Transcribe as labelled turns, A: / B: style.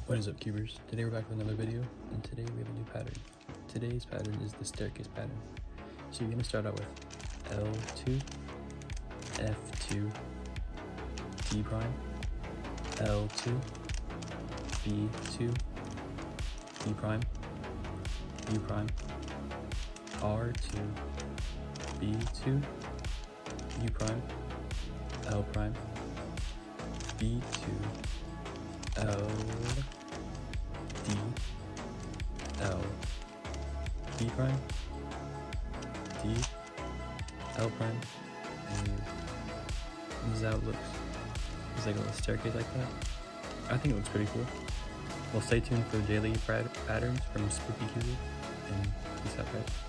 A: What is up, cubers? Today we're back with another video, and today we have a new pattern. Today's pattern is the staircase pattern. So you're going to start out with L2, F2, D prime, L2, B2, D prime, U prime, R2, B2, U prime, L prime, B2, L, D, L, B prime, D, L prime, and this is how it looks. It's like a little staircase like that. I think it looks pretty cool. Well, stay tuned for daily patterns from Spooky Cutie, and peace out, guys.